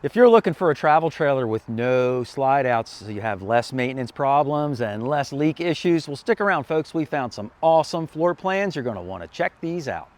If you're looking for a travel trailer with no slide outs so you have less maintenance problems and less leak issues, well, stick around folks. We found some awesome floor plans. You're going to want to check these out.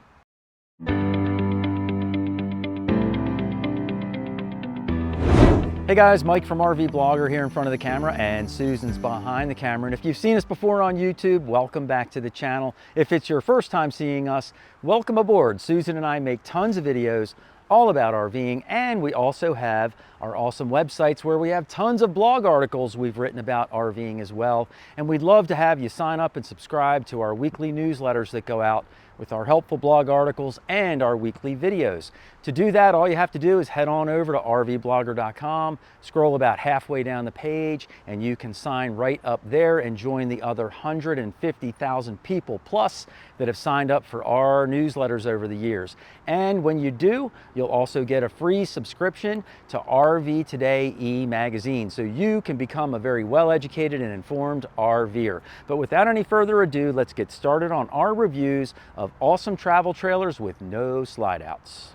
Hey guys, Mike from RV Blogger here in front of the camera, and Susan's behind the camera. And if you've seen us before on YouTube, welcome back to the channel. If it's your first time seeing us, welcome aboard. Susan and I make tons of videos all about RVing, and we also have our awesome websites where we have tons of blog articles we've written about RVing as well. And we'd love to have you sign up and subscribe to our weekly newsletters that go out with our helpful blog articles and our weekly videos. To do that, all you have to do is head on over to rvblogger.com, scroll about halfway down the page, and you can sign right up there and join the other 150,000 people plus that have signed up for our newsletters over the years. And when you do, you'll also get a free subscription to RV Today e-magazine, so you can become a very well-educated and informed RVer. But without any further ado, let's get started on our reviews of awesome travel trailers with no slide outs.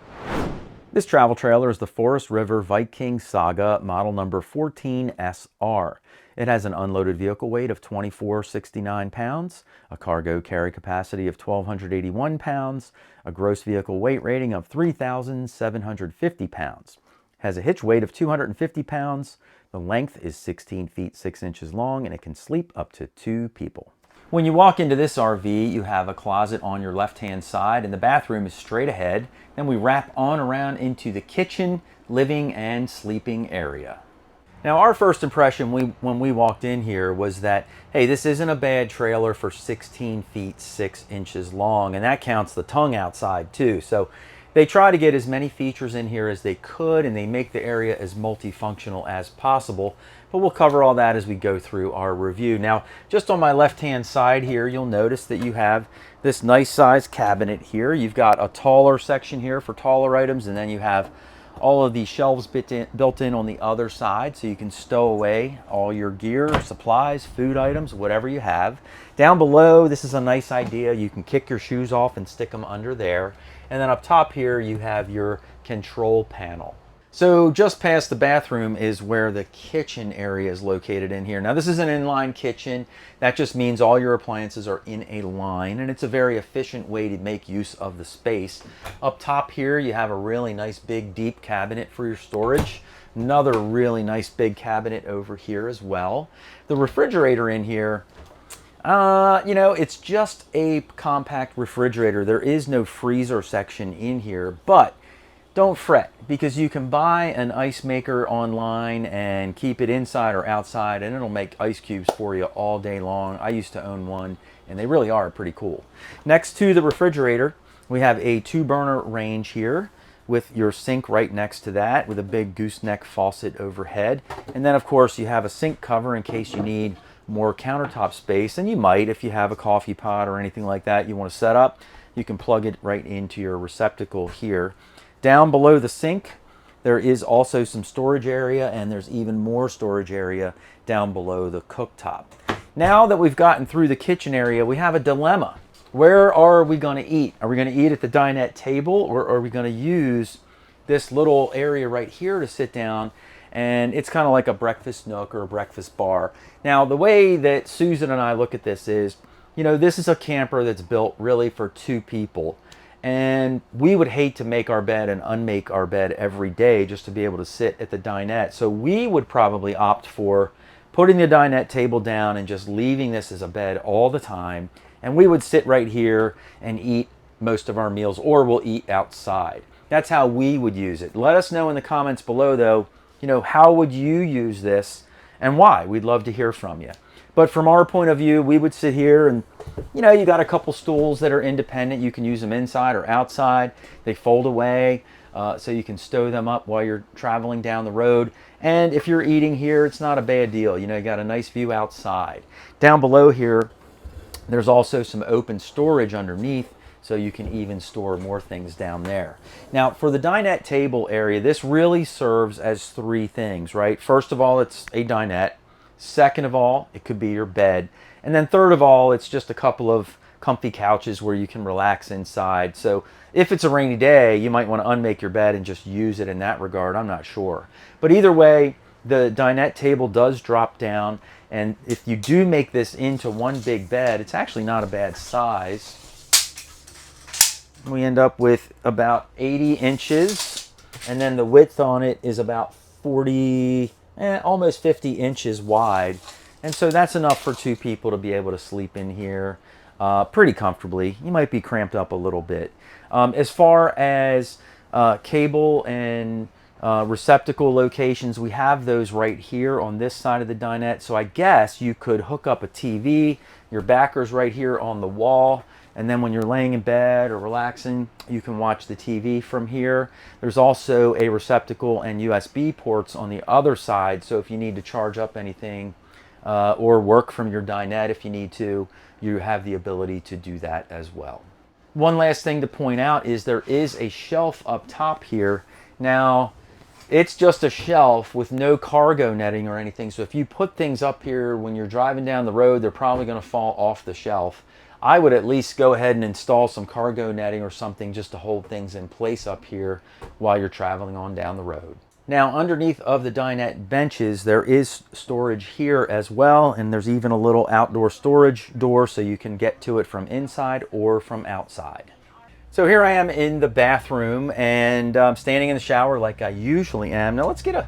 This travel trailer is the Forest River Viking Saga model number 14SR. It has an unloaded vehicle weight of 2,469 pounds, a cargo carry capacity of 1,281 pounds, a gross vehicle weight rating of 3,750 pounds. Has a hitch weight of 250 pounds. The length is 16 feet 6 inches long, and it can sleep up to 2 people. When you walk into this RV, you have a closet on your left-hand side, and the bathroom is straight ahead. Then we wrap on around into the kitchen, living, and sleeping area. Now, our first impression when we walked in here was that, hey, this isn't a bad trailer for 16 feet 6 inches long, and that counts the tongue outside too. So they try to get as many features in here as they could, and they make the area as multifunctional as possible. But we'll cover all that as we go through our review. Now, just on my left-hand side here, you'll notice that you have this nice size cabinet here. You've got a taller section here for taller items, and then you have all of these shelves built in on the other side, so you can stow away all your gear, supplies, food items, whatever you have. Down below, this is a nice idea. You can kick your shoes off and stick them under there. And then up top here, you have your control panel. So just past the bathroom is where the kitchen area is located in here. Now, this is an inline kitchen. That just means all your appliances are in a line, and it's a very efficient way to make use of the space. Up top here, you have a really nice big deep cabinet for your storage. Another really nice big cabinet over here as well. The refrigerator in here, you know, it's just a compact refrigerator. There is no freezer section in here, but don't fret, because you can buy an ice maker online and keep it inside or outside, and it'll make ice cubes for you all day long. I used to own one, and they really are pretty cool. Next to the refrigerator, we have a 2-burner range here with your sink right next to that, with a big gooseneck faucet overhead. And then, of course, you have a sink cover in case you need more countertop space, and you might if you have a coffee pot or anything like that you want to set up. You can plug it right into your receptacle here. Down below the sink, there is also some storage area, and there's even more storage area down below the cooktop. Now that we've gotten through the kitchen area, we have a dilemma. Where are we going to eat? Are we going to eat at the dinette table, or are we going to use this little area right here to sit down? And it's kind of like a breakfast nook or a breakfast bar. Now, the way that Susan and I look at this is, you know, this is a camper that's built really for 2 people. And we would hate to make our bed and unmake our bed every day just to be able to sit at the dinette. So we would probably opt for putting the dinette table down and just leaving this as a bed all the time. And we would sit right here and eat most of our meals, or we'll eat outside. That's how we would use it. Let us know in the comments below, though, you know, how would you use this and why? We'd love to hear from you. But from our point of view, we would sit here and, you know, you got a couple stools that are independent. You can use them inside or outside. They fold away, so you can stow them up while you're traveling down the road. And if you're eating here, it's not a bad deal. You know, you got a nice view outside. Down below here, there's also some open storage underneath, so you can even store more things down there. Now, for the dinette table area, this really serves as 3 things, right? First of all, it's a dinette. Second of all, it could be your bed. And then third of all, it's just a couple of comfy couches where you can relax inside. So if it's a rainy day, you might want to unmake your bed and just use it in that regard. I'm not sure. But either way, the dinette table does drop down. And if you do make this into one big bed, it's actually not a bad size. We end up with about 80 inches. And then the width on it is about 40, almost 50 inches wide. And so that's enough for two people to be able to sleep in here pretty comfortably. You might be cramped up a little bit. As far as cable and receptacle locations, we have those right here on this side of the dinette. So I guess you could hook up a TV, your backer's right here on the wall, and then when you're laying in bed or relaxing, you can watch the TV from here. There's also a receptacle and USB ports on the other side, so if you need to charge up anything or work from your dinette if you need to, you have the ability to do that as well. One last thing to point out is there is a shelf up top here. Now, it's just a shelf with no cargo netting or anything, so if you put things up here when you're driving down the road, they're probably going to fall off the shelf. I would at least go ahead and install some cargo netting or something just to hold things in place up here while you're traveling on down the road. Now, underneath of the dinette benches, there is storage here as well, and there's even a little outdoor storage door so you can get to it from inside or from outside. So here I am in the bathroom, and I'm standing in the shower like I usually am. Now let's get a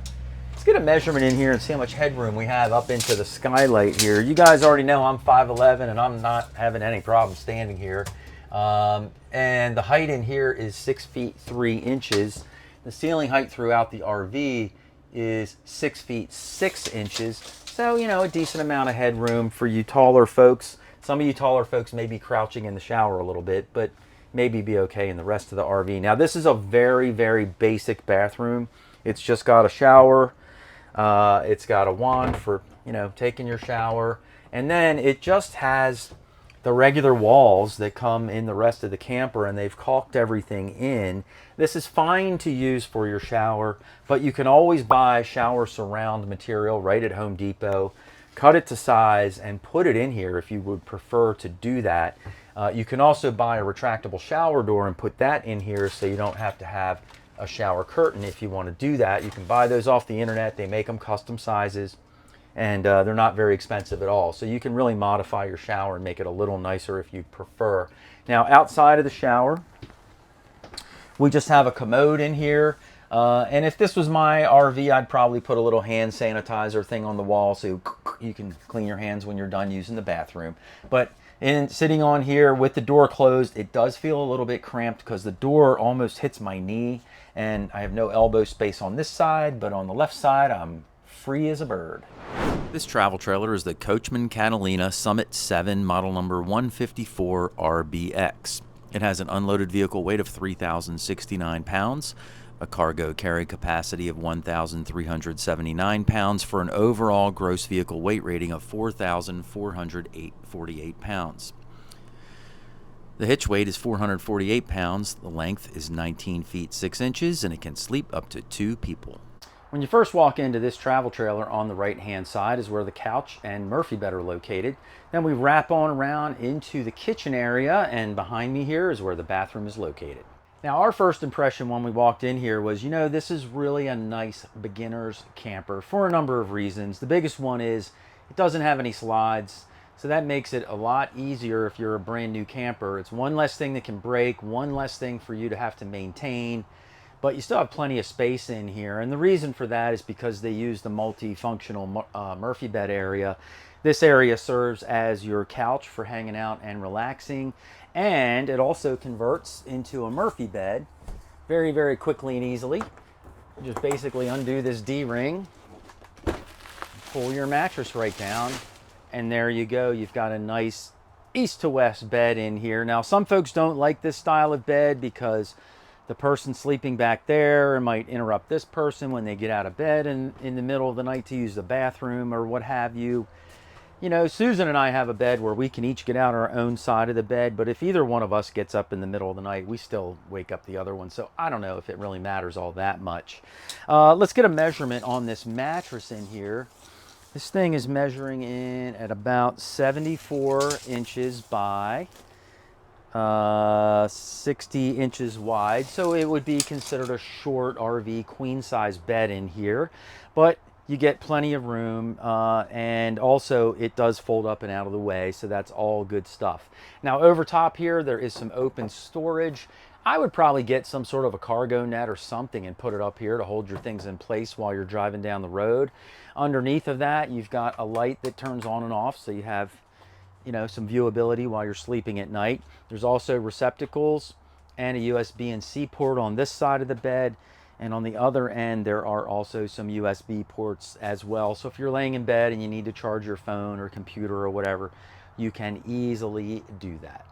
measurement in here and see how much headroom we have up into the skylight here. You guys already know I'm 5'11", and I'm not having any problem standing here. And the height in here is 6 feet 3 inches. The ceiling height throughout the RV is 6 feet 6 inches. So, you know, a decent amount of headroom for you taller folks. Some of you taller folks may be crouching in the shower a little bit, but maybe be okay in the rest of the RV. Now, this is a very, very basic bathroom. It's just got a shower. It's got a wand for, you know, taking your shower. And then it just has the regular walls that come in the rest of the camper, and they've caulked everything in. This is fine to use for your shower, but you can always buy shower surround material right at Home Depot, cut it to size, and put it in here if you would prefer to do that. You can also buy a retractable shower door and put that in here so you don't have to have a shower curtain if you want to do that. You can buy those off the internet. They make them custom sizes, and they're not very expensive at all. So you can really modify your shower and make it a little nicer if you prefer. Now, outside of the shower, we just have a commode in here. And if this was my RV, I'd probably put a little hand sanitizer thing on the wall so you can clean your hands when you're done using the bathroom. But sitting on here with the door closed, it does feel a little bit cramped because the door almost hits my knee, and I have no elbow space on this side, but on the left side, I'm free as a bird. This travel trailer is the Coachmen Catalina Summit 7 model number 154 RBX. It has an unloaded vehicle weight of 3,069 pounds, a cargo carry capacity of 1,379 pounds for an overall gross vehicle weight rating of 4,448 pounds. The hitch weight is 448 pounds, the length is 19 feet 6 inches, and it can sleep up to 2 people. When you first walk into this travel trailer, on the right hand side is where the couch and Murphy bed are located. Then we wrap on around into the kitchen area, and behind me here is where the bathroom is located. Now, our first impression when we walked in here was, you know, this is really a nice beginner's camper for a number of reasons. The biggest one is it doesn't have any slides, so that makes it a lot easier if you're a brand new camper. It's one less thing that can break, one less thing for you to have to maintain, but you still have plenty of space in here. And the reason for that is because they use the multifunctional Murphy bed area. This area serves as your couch for hanging out and relaxing, and it also converts into a Murphy bed very, very quickly and easily. You just basically undo this D-ring, pull your mattress right down, and there you go. You've got a nice east to west bed in here. Now, some folks don't like this style of bed because the person sleeping back there might interrupt this person when they get out of bed in the middle of the night to use the bathroom or what have you. You know, Susan and I have a bed where we can each get out our own side of the bed, but if either one of us gets up in the middle of the night, we still wake up the other one. So I don't know if it really matters all that much. Let's get a measurement on this mattress in here. This thing is measuring in at about 74 inches by 60 inches wide, so it would be considered a short RV queen size bed in here, but you get plenty of room, and also it does fold up and out of the way, so that's all good stuff. Now over top here there is some open storage. I would probably get some sort of a cargo net or something and put it up here to hold your things in place while you're driving down the road. Underneath of that you've got a light that turns on and off, so you have, you know, some viewability while you're sleeping at night. There's also receptacles and a USB and C port on this side of the bed, and on the other end there are also some USB ports as well. So if you're laying in bed and you need to charge your phone or computer or whatever, you can easily do that.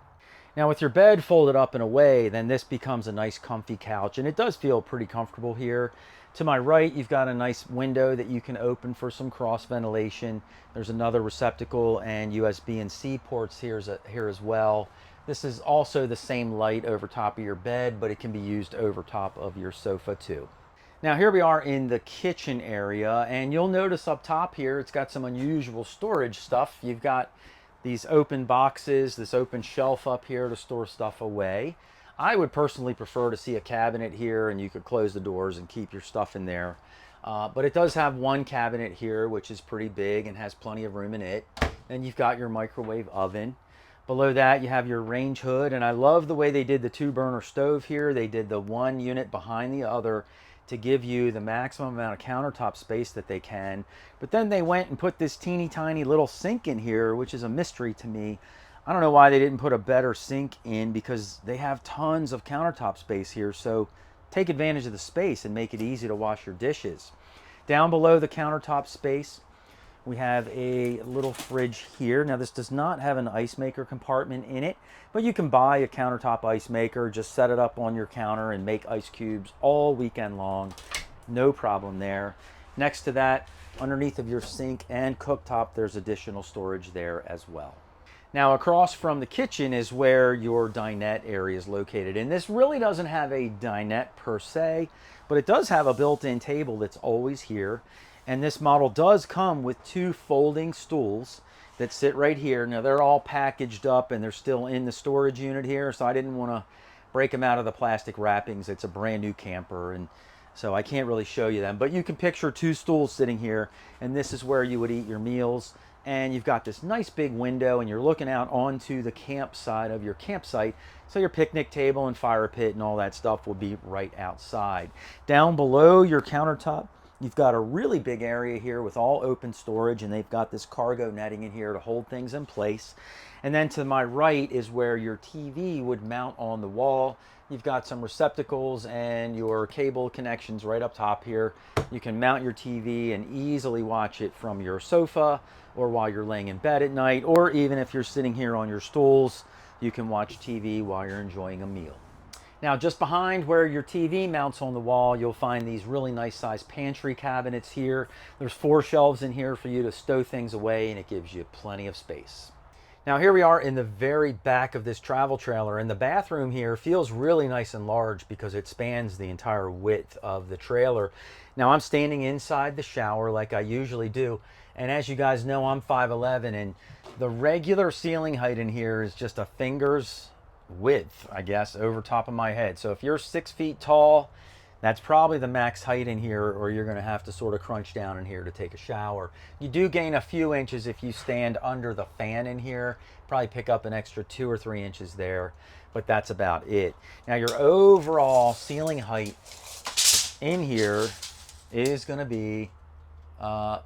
Now with your bed folded up and away, then this becomes a nice comfy couch, and it does feel pretty comfortable here. To my right, you've got a nice window that you can open for some cross ventilation. There's another receptacle and USB and C ports here as well. This is also the same light over top of your bed, but it can be used over top of your sofa too. Now here we are in the kitchen area, and you'll notice up top here, it's got some unusual storage stuff. You've got these open boxes, this open shelf up here to store stuff away. I would personally prefer to see a cabinet here, and you could close the doors and keep your stuff in there. But it does have one cabinet here, which is pretty big and has plenty of room in it. Then you've got your microwave oven. Below that, you have your range hood, and I love the way they did the 2-burner stove here. They did the one unit behind the other to give you the maximum amount of countertop space that they can. But then they went and put this teeny tiny little sink in here, which is a mystery to me. I don't know why they didn't put a better sink in, because they have tons of countertop space here. So take advantage of the space and make it easy to wash your dishes. Down below the countertop space, we have a little fridge here. Now this does not have an ice maker compartment in it, but you can buy a countertop ice maker, just set it up on your counter and make ice cubes all weekend long. No problem there. Next to that, underneath of your sink and cooktop, there's additional storage there as well. Now across from the kitchen is where your dinette area is located. And this really doesn't have a dinette per se, but it does have a built-in table that's always here. And this model does come with 2 folding stools that sit right here. Now they're all packaged up and they're still in the storage unit here, so I didn't want to break them out of the plastic wrappings. It's a brand new camper, and so I can't really show you them. But you can picture 2 stools sitting here, and this is where you would eat your meals. And you've got this nice big window, and you're looking out onto the campsite of your campsite. So your picnic table and fire pit and all that stuff will be right outside. Down below your countertop, you've got a really big area here with all open storage, and they've got this cargo netting in here to hold things in place. And then to my right is where your TV would mount on the wall. You've got some receptacles and your cable connections right up top here. You can mount your TV and easily watch it from your sofa, or while you're laying in bed at night, or even if you're sitting here on your stools, you can watch TV while you're enjoying a meal. Now just behind where your TV mounts on the wall, you'll find these really nice sized pantry cabinets here. There's 4 shelves in here for you to stow things away, and it gives you plenty of space. Now here we are in the very back of this travel trailer, and the bathroom here feels really nice and large because it spans the entire width of the trailer. Now I'm standing inside the shower like I usually do, and as you guys know, I'm 5'11", and the regular ceiling height in here is just a finger's width, I guess, over top of my head. So if you're 6 feet tall, that's probably the max height in here, or you're going to have to sort of crunch down in here to take a shower. You do gain a few inches if you stand under the fan in here. Probably pick up an extra 2 or 3 inches there, but that's about it. Now your overall ceiling height in here is going to be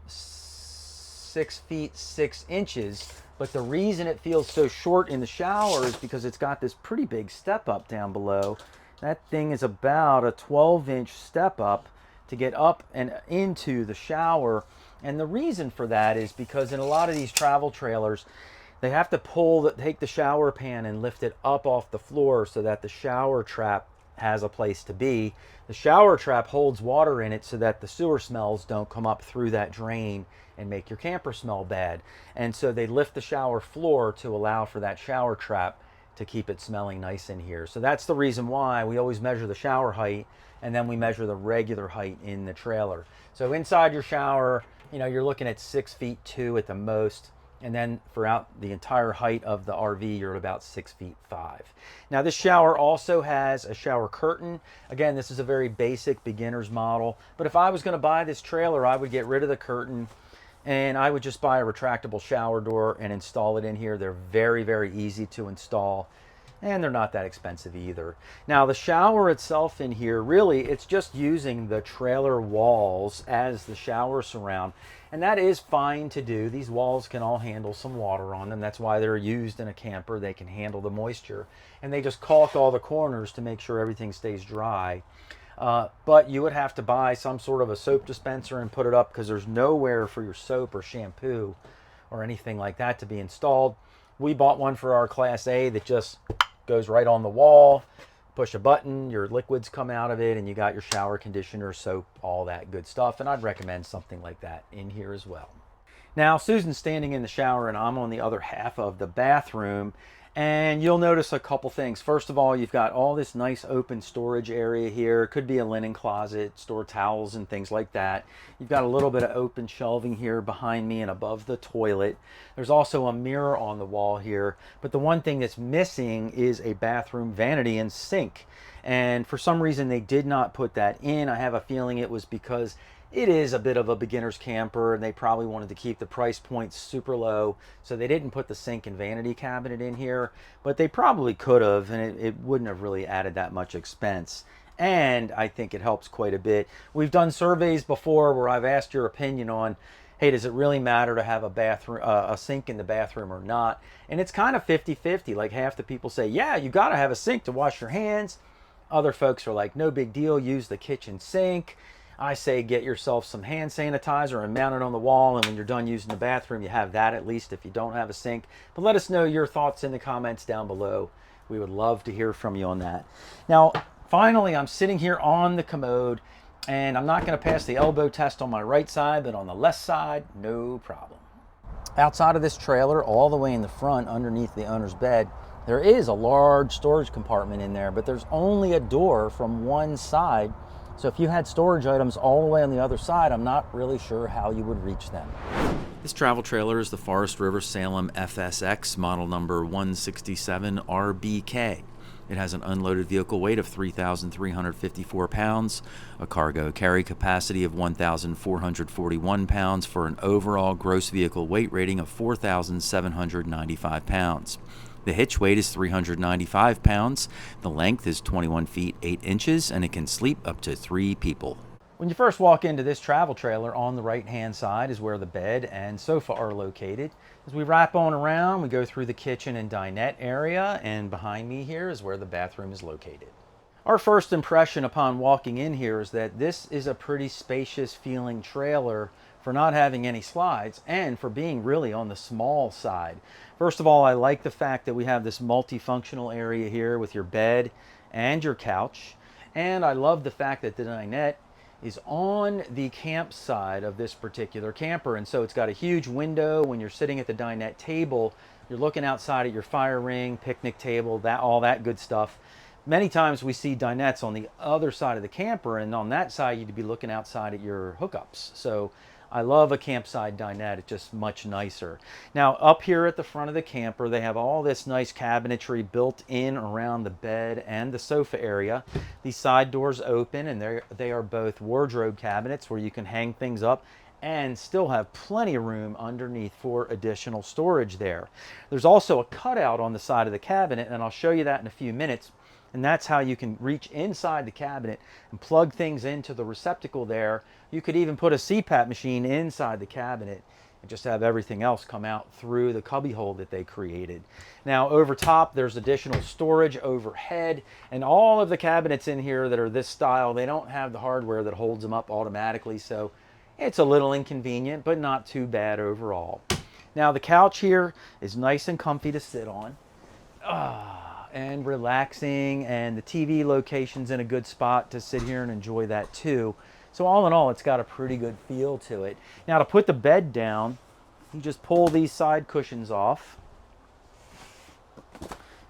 6 feet 6 inches. But the reason it feels so short in the shower is because it's got this pretty big step up down below. That thing is about a 12-inch step up to get up and into the shower. And the reason for that is because in a lot of these travel trailers, they have to take the shower pan and lift it up off the floor so that the shower trap has a place to be. The shower trap holds water in it so that the sewer smells don't come up through that drain and make your camper smell bad. And so they lift the shower floor to allow for that shower trap to keep it smelling nice in here. So that's the reason why we always measure the shower height, and then we measure the regular height in the trailer. So inside your shower, you know, you're looking at 6 feet 2 at the most. And then throughout the entire height of the RV, you're at about 6'5". Now this shower also has a shower curtain. Again, this is a very basic beginner's model, but if I was gonna buy this trailer, I would get rid of the curtain and I would just buy a retractable shower door and install it in here. They're very, very easy to install, and they're not that expensive either. Now the shower itself in here, really, it's just using the trailer walls as the shower surround. And that is fine to do. These walls can all handle some water on them. That's why they're used in a camper. They can handle the moisture. And they just caulk all the corners to make sure everything stays dry. But you would have to buy some sort of a soap dispenser and put it up, because there's nowhere for your soap or shampoo or anything like that to be installed. We bought one for our Class A that just goes right on the wall. Push a button, your liquids come out of it, and you got your shower conditioner, soap, all that good stuff. And I'd recommend something like that in here as well. Now Susan's standing in the shower and I'm on the other half of the bathroom, and you'll notice a couple things. First of all, you've got all this nice open storage area here. It could be a linen closet, store towels and things like that. You've got a little bit of open shelving here behind me and above the toilet. There's also a mirror on the wall here, but the one thing that's missing is a bathroom vanity and sink. And for some reason they did not put that in. I have a feeling it was because it is a bit of a beginner's camper and they probably wanted to keep the price point super low, so they didn't put the sink and vanity cabinet in here, but they probably could have, and it wouldn't have really added that much expense. And I think it helps quite a bit. We've done surveys before where I've asked your opinion on, hey, does it really matter to have a bathroom, a sink in the bathroom or not? And it's kind of 50-50. Like half the people say, yeah, you got to have a sink to wash your hands. Other folks are like, no big deal, use the kitchen sink. I say get yourself some hand sanitizer and mount it on the wall, and when you're done using the bathroom, you have that at least if you don't have a sink. But let us know your thoughts in the comments down below. We would love to hear from you on that. Now, finally, I'm sitting here on the commode, and I'm not going to pass the elbow test on my right side, but on the left side, no problem. Outside of this trailer, all the way in the front, underneath the owner's bed, there is a large storage compartment in there, but there's only a door from one side. So if you had storage items all the way on the other side, I'm not really sure how you would reach them. This travel trailer is the Forest River Salem FSX, model number 167RBK. It has an unloaded vehicle weight of 3,354 pounds, a cargo carry capacity of 1,441 pounds for an overall gross vehicle weight rating of 4,795 pounds. The hitch weight is 395 pounds, the length is 21 feet 8 inches, and it can sleep up to 3 people. When you first walk into this travel trailer, on the right hand side is where the bed and sofa are located. As we wrap on around, we go through the kitchen and dinette area, and behind me here is where the bathroom is located. Our first impression upon walking in here is that this is a pretty spacious feeling trailer for not having any slides and for being really on the small side. First of all, I like the fact that we have this multifunctional area here with your bed and your couch. And I love the fact that the dinette is on the camp side of this particular camper. And so it's got a huge window. When you're sitting at the dinette table, you're looking outside at your fire ring, picnic table, all that good stuff. Many times we see dinettes on the other side of the camper, and on that side you'd be looking outside at your hookups. So I love a campside dinette. It's just much nicer. Now up here at the front of the camper, they have all this nice cabinetry built in around the bed and the sofa area. These side doors open, and they are both wardrobe cabinets where you can hang things up and still have plenty of room underneath for additional storage there. There's also a cutout on the side of the cabinet, and I'll show you that in a few minutes. And that's how you can reach inside the cabinet and plug things into the receptacle there. You could even put a CPAP machine inside the cabinet and just have everything else come out through the cubby hole that they created. Now over top, there's additional storage overhead, and all of the cabinets in here that are this style, they don't have the hardware that holds them up automatically, so it's a little inconvenient, but not too bad overall. Now the couch here is nice and comfy to sit on. And relaxing, and the TV location's in a good spot to sit here and enjoy that too. So all in all, it's got a pretty good feel to it. Now to put the bed down, you just pull these side cushions off,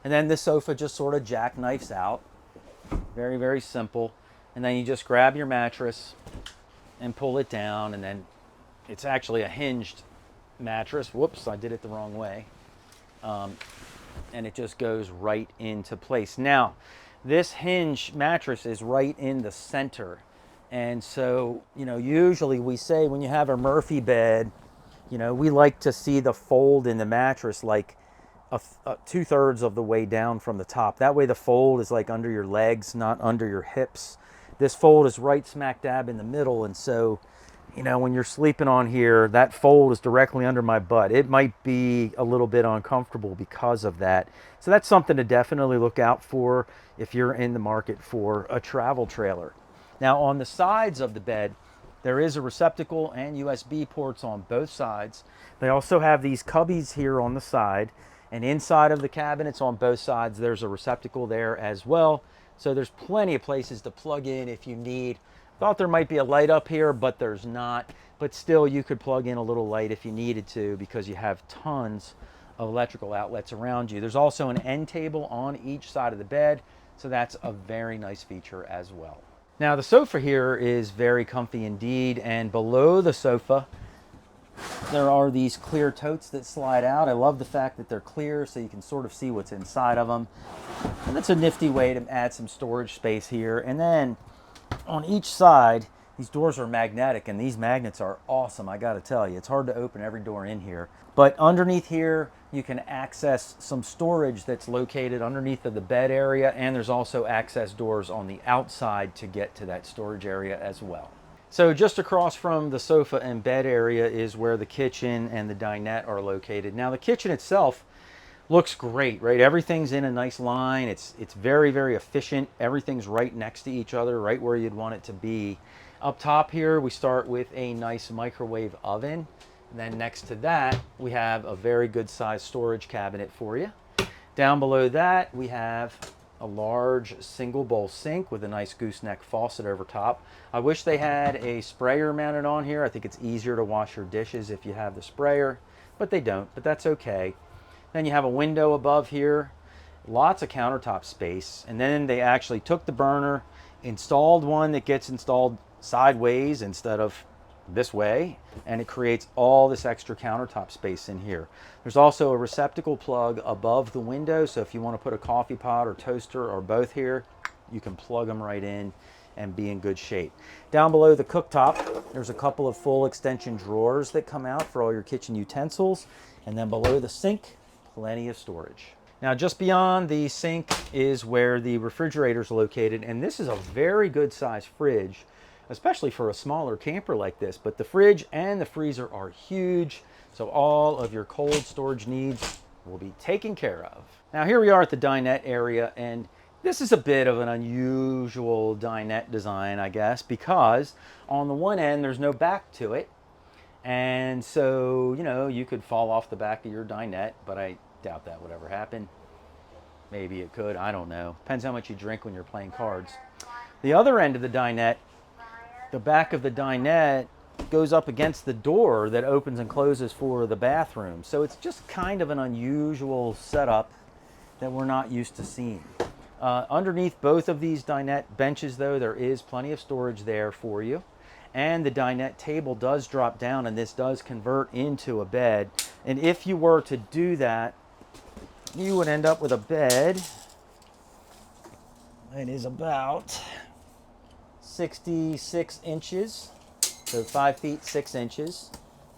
and then the sofa just sort of jackknifes out. Very, very simple. And then you just grab your mattress and pull it down, and then it's actually a hinged mattress. Whoops, I did it the wrong way. And it just goes right into place. Now, this hinge mattress is right in the center. And so, you know, usually we say when you have a Murphy bed, you know, we like to see the fold in the mattress like two-thirds of the way down from the top. That way the fold is like under your legs, not under your hips. This fold is right smack dab in the middle, and so, you know, when you're sleeping on here, that fold is directly under my butt. It might be a little bit uncomfortable because of that. So that's something to definitely look out for if you're in the market for a travel trailer. Now, on the sides of the bed, there is a receptacle and USB ports on both sides. They also have these cubbies here on the side, and inside of the cabinets on both sides, there's a receptacle there as well. So there's plenty of places to plug in if you need. Thought there might be a light up here, but there's not. But still, you could plug in a little light if you needed to, because you have tons of electrical outlets around you. There's also an end table on each side of the bed, so that's a very nice feature as well. Now, the sofa here is very comfy indeed, and below the sofa, there are these clear totes that slide out. I love the fact that they're clear so you can sort of see what's inside of them. And that's a nifty way to add some storage space here. And then on each side, these doors are magnetic, and these magnets are awesome, I gotta tell you. It's hard to open every door in here. But underneath here, you can access some storage that's located underneath of the bed area, and there's also access doors on the outside to get to that storage area as well. So just across from the sofa and bed area is where the kitchen and the dinette are located. Now, the kitchen itself looks great, right? Everything's in a nice line. It's very, very efficient. Everything's right next to each other, right where you'd want it to be. Up top here, we start with a nice microwave oven. And then next to that, we have a very good sized storage cabinet for you. Down below that, we have a large single bowl sink with a nice gooseneck faucet over top. I wish they had a sprayer mounted on here. I think it's easier to wash your dishes if you have the sprayer, but they don't, but that's okay. Then you have a window above here, lots of countertop space, and then they actually took the burner, installed one that gets installed sideways instead of this way, and it creates all this extra countertop space in here. There's also a receptacle plug above the window, so if you want to put a coffee pot or toaster or both here, you can plug them right in and be in good shape. Down below the cooktop, there's a couple of full extension drawers that come out for all your kitchen utensils, and then below the sink, plenty of storage. Now, just beyond the sink is where the refrigerator is located, and this is a very good size fridge, especially for a smaller camper like this. But the fridge and the freezer are huge, so all of your cold storage needs will be taken care of. Now, here we are at the dinette area, and this is a bit of an unusual dinette design, I guess, because on the one end, there's no back to it. And so, you know, you could fall off the back of your dinette, but I doubt that would ever happen. Maybe it could, I don't know. Depends how much you drink when you're playing cards. The other end of the dinette, the back of the dinette goes up against the door that opens and closes for the bathroom. So it's just kind of an unusual setup that we're not used to seeing. Underneath both of these dinette benches, though, there is plenty of storage there for you. And the dinette table does drop down, and this does convert into a bed. And if you were to do that, you would end up with a bed that is about 66 inches, so 5 feet 6 inches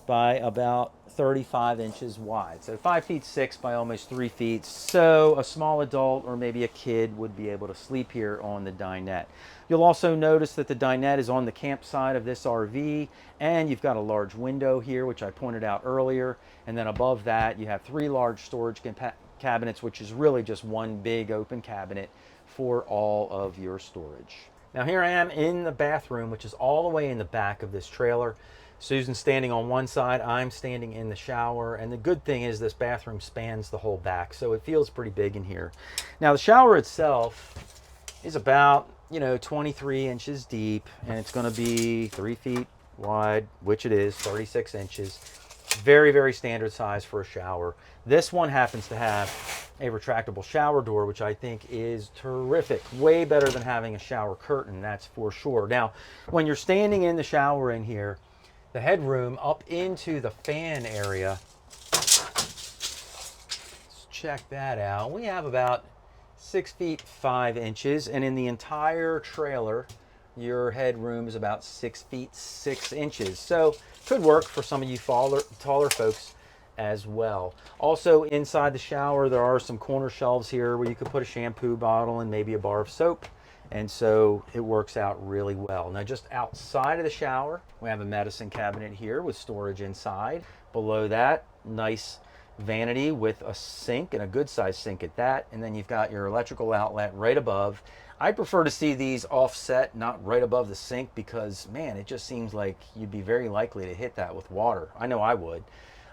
by about 35 inches wide. So 5 feet 6 by almost 3 feet. So a small adult or maybe a kid would be able to sleep here on the dinette. You'll also notice that the dinette is on the campsite of this RV, and you've got a large window here, which I pointed out earlier. And then above that, you have 3 large storage cabinets, which is really just one big open cabinet for all of your storage. Now, here I am in the bathroom, which is all the way in the back of this trailer. Susan's standing on one side, I'm standing in the shower, and the good thing is this bathroom spans the whole back, so it feels pretty big in here. Now, the shower itself is about, 23 inches deep, and it's going to be 3 feet wide, which it is, 36 inches. Very, very standard size for a shower. This one happens to have a retractable shower door, which I think is terrific. Way better than having a shower curtain, that's for sure. Now, when you're standing in the shower in here, the headroom up into the fan area. Let's check that out. We have about 6 feet 5 inches, and in the entire trailer, your headroom is about 6 feet 6 inches. So could work for some of you taller folks as well. Also inside the shower, there are some corner shelves here where you could put a shampoo bottle and maybe a bar of soap. And so it works out really well. Now just outside of the shower, we have a medicine cabinet here with storage inside. Below that, nice vanity with a sink, and a good sized sink at that. And then you've got your electrical outlet right above. I prefer to see these offset, not right above the sink, because man, it just seems like you'd be very likely to hit that with water. I know I would.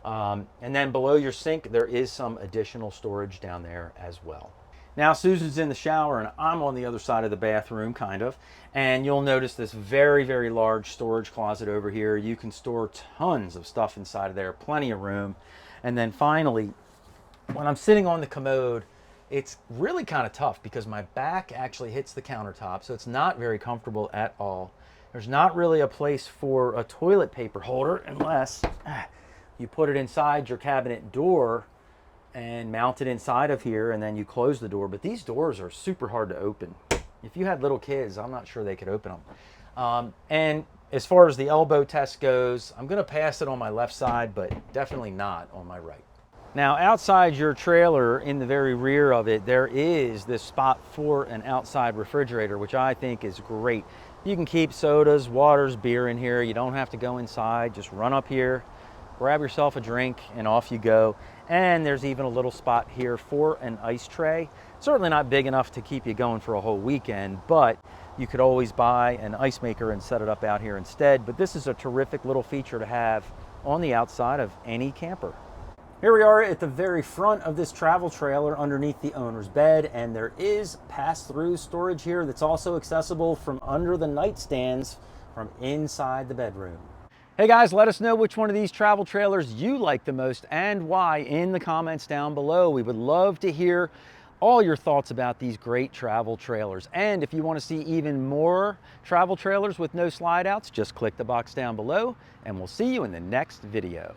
And then below your sink, there is some additional storage down there as well. Now Susan's in the shower and I'm on the other side of the bathroom, kind of, and you'll notice this very, very large storage closet over here. You can store tons of stuff inside of there, plenty of room. And then finally, when I'm sitting on the commode, it's really kind of tough because my back actually hits the countertop, so it's not very comfortable at all. There's not really a place for a toilet paper holder unless you put it inside your cabinet door and mount it inside of here, and then you close the door. But these doors are super hard to open. If you had little kids, I'm not sure they could open them. And as far as the elbow test goes, I'm going to pass it on my left side, but definitely not on my right. Now outside your trailer, in the very rear of it, there is this spot for an outside refrigerator, which I think is great. You can keep sodas, waters, beer in here. You don't have to go inside. Just run up here, grab yourself a drink, and off you go. And there's even a little spot here for an ice tray. Certainly not big enough to keep you going for a whole weekend, but you could always buy an ice maker and set it up out here instead. But this is a terrific little feature to have on the outside of any camper. Here we are at the very front of this travel trailer underneath the owner's bed, and there is pass-through storage here that's also accessible from under the nightstands from inside the bedroom. Hey guys, let us know which one of these travel trailers you like the most and why in the comments down below. We would love to hear all your thoughts about these great travel trailers. And if you want to see even more travel trailers with no slide outs, just click the box down below and we'll see you in the next video.